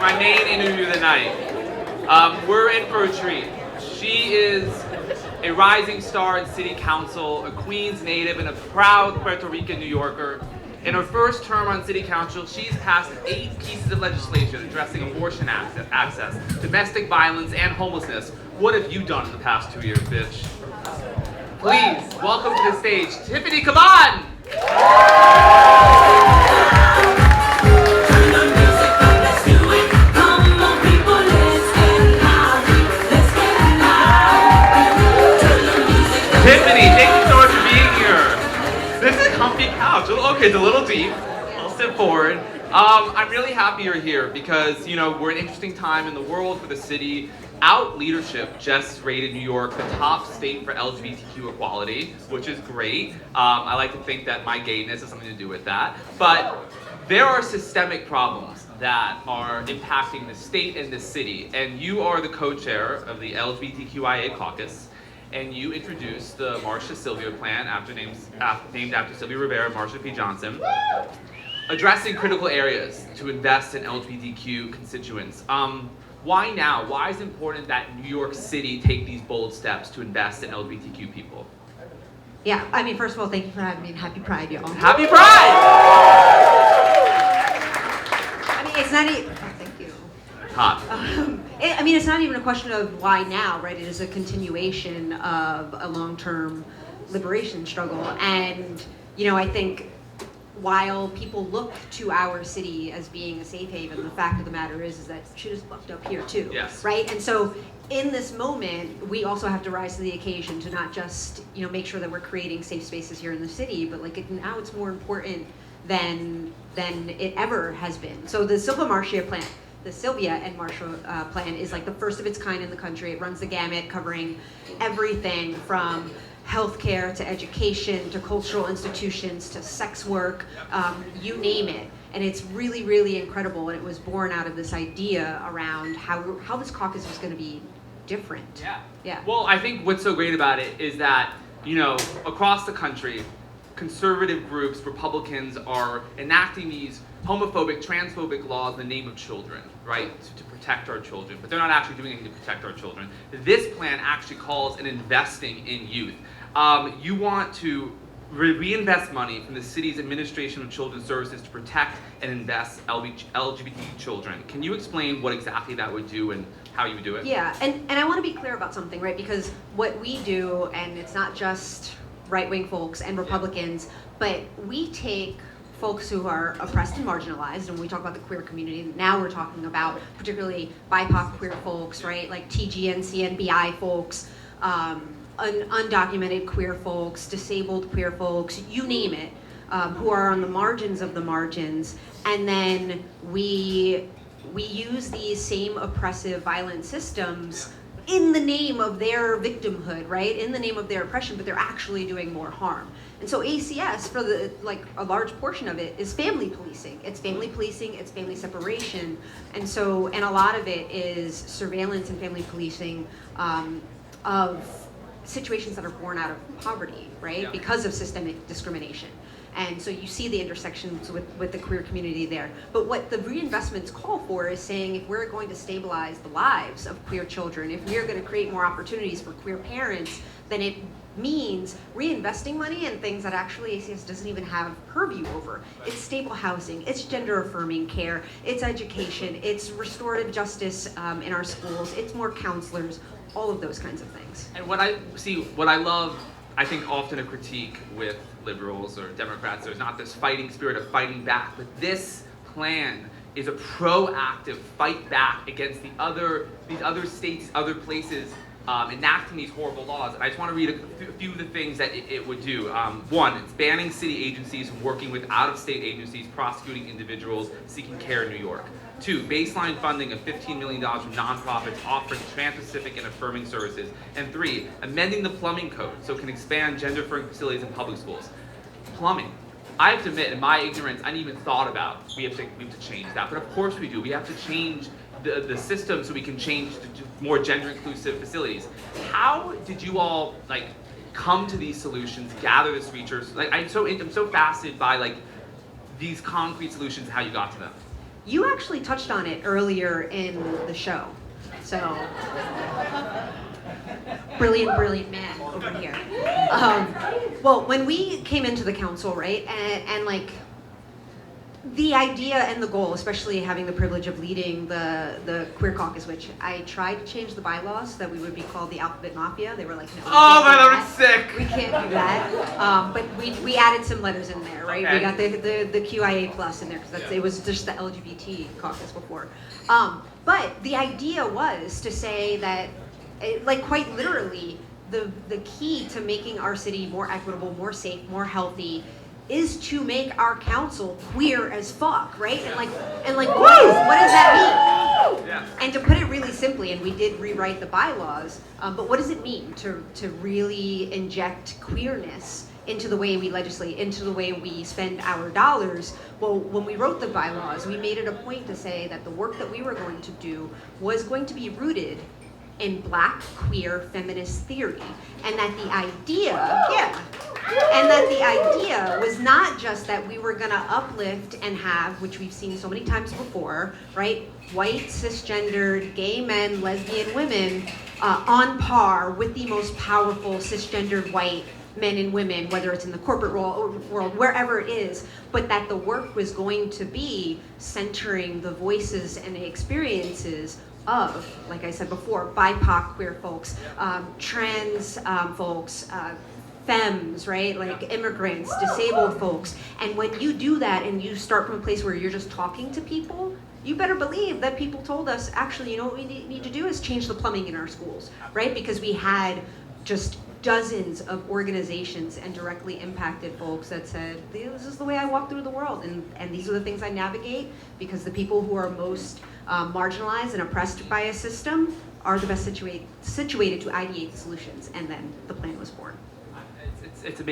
my main interview of the night. We're in for a treat. She is a rising star in city council, a Queens native, and a proud Puerto Rican New Yorker. In her first term on city council, she's passed 8 pieces of legislation addressing abortion access, domestic violence, and homelessness. What have you done in the past 2 years, bitch? Please, welcome to the stage, Tiffany Cabán! Tiffany, thank you so much for being here. This is a comfy couch. Okay, it's a little deep. I'll sit forward. I'm really happy you're here because, you know, we're an interesting time in the world for the city. Out leadership just rated New York the top state for LGBTQ equality, which is great. I like to think that my gayness has something to do with that. But there are systemic problems that are impacting the state and the city. And you are the co-chair of the LGBTQIA caucus. And you introduced the Marsha Sylvia Plan, named after Sylvia Rivera and Marsha P. Johnson, addressing critical areas to invest in LGBTQ constituents. Why now? Why is it important that New York City take these bold steps to invest in LGBTQ people? Yeah, I mean, first of all, thank you for having me, and happy Pride, y'all. Happy Pride! I mean, it's not even, thank you. Hot. It's not even a question of why now, right? It is a continuation of a long-term liberation struggle. And, you know, I think while people look to our city as being a safe haven, the fact of the matter is that shit is fucked up here too. Yes. Right? And so in this moment, we also have to rise to the occasion to not just, you know, make sure that we're creating safe spaces here in the city, but like now it's more important than it ever has been. So the Sylvia and Marsha Plan is like the first of its kind in the country. It runs the gamut, covering everything from healthcare to education to cultural institutions to sex work, you name it. And it's really, really incredible. And it was born out of this idea around how this caucus was going to be different. Yeah. Well, I think what's so great about it is that, you know, across the country, conservative groups, Republicans, are enacting these homophobic, transphobic laws in the name of children, right? To protect our children, but they're not actually doing anything to protect our children. This plan actually calls an investing in youth. You want to reinvest money from the city's administration of children's services to protect and invest LGBT children. Can you explain what exactly that would do and how you would do it? Yeah, and I want to be clear about something, right? Because what we do, and it's not just right-wing folks and Republicans, but we take folks who are oppressed and marginalized, and when we talk about the queer community, now we're talking about particularly BIPOC queer folks, right? Like TGN, CNBI folks, undocumented queer folks, disabled queer folks, you name it, who are on the margins of the margins, and then we use these same oppressive, violent systems in the name of their victimhood, right? In the name of their oppression, but they're actually doing more harm. And so ACS, for a large portion of it, is family policing. It's family policing, it's family separation. And a lot of it is surveillance and family policing of situations that are born out of poverty, right? Yeah. Because of systemic discrimination. And so you see the intersections with the queer community there. But what the reinvestments call for is saying if we're going to stabilize the lives of queer children, if we're going to create more opportunities for queer parents, then it means reinvesting money in things that actually ACS doesn't even have purview over. It's stable housing, it's gender affirming care, it's education, it's restorative justice in our schools, it's more counselors, all of those kinds of things. And what I love, I think often a critique with liberals or Democrats, there's not this fighting spirit of fighting back, but this plan is a proactive fight back against these other states, other places enacting these horrible laws. And I just want to read a few of the things that it would do. One, it's banning city agencies from working with out-of-state agencies prosecuting individuals seeking care in New York. 2, baseline funding of $15 million from nonprofits offering trans-specific and affirming services. And 3, amending the plumbing code so it can expand gender-affirming facilities in public schools. Plumbing. I have to admit, in my ignorance, I didn't even thought about we have to change that. But of course we do. We have to change the system so we can change to more gender-inclusive facilities. How did you all come to these solutions, gather this research? I'm so fascinated by these concrete solutions and how you got to them. You actually touched on it earlier in the show. So, brilliant man over here. Well, when we came into the council, right, and like, the idea and the goal, especially having the privilege of leading the Queer Caucus, which I tried to change the bylaws so that we would be called the Alphabet Mafia. They were like, no, Oh man, that was sick. we can't do that. But we added some letters in there, right? Okay. We got the QIA plus in there because it was just the LGBT caucus before. But the idea was to say that, like quite literally, the key to making our city more equitable, more safe, more healthy is to make our council queer as fuck, right? And like what does that mean? Yeah. And to put it really simply, and we did rewrite the bylaws, but what does it mean to really inject queerness into the way we legislate, into the way we spend our dollars? Well, when we wrote the bylaws, we made it a point to say that the work that we were going to do was going to be rooted in Black queer feminist theory, and that the idea was not just that we were gonna uplift and have, which we've seen so many times before, right, white, cisgendered, gay men, lesbian women on par with the most powerful cisgendered white men and women, whether it's in the corporate world, wherever it is, but that the work was going to be centering the voices and the experiences of, like I said before, BIPOC queer folks, trans folks, femmes, right? Like immigrants, disabled folks. And when you do that and you start from a place where you're just talking to people, you better believe that people told us, actually, you know what we need to do is change the plumbing in our schools, right? Because we had just dozens of organizations and directly impacted folks that said, this is the way I walk through the world, and these are the things I navigate, because the people who are most marginalized and oppressed by a system are the best situated to ideate the solutions, and then the plan was born. It's amazing.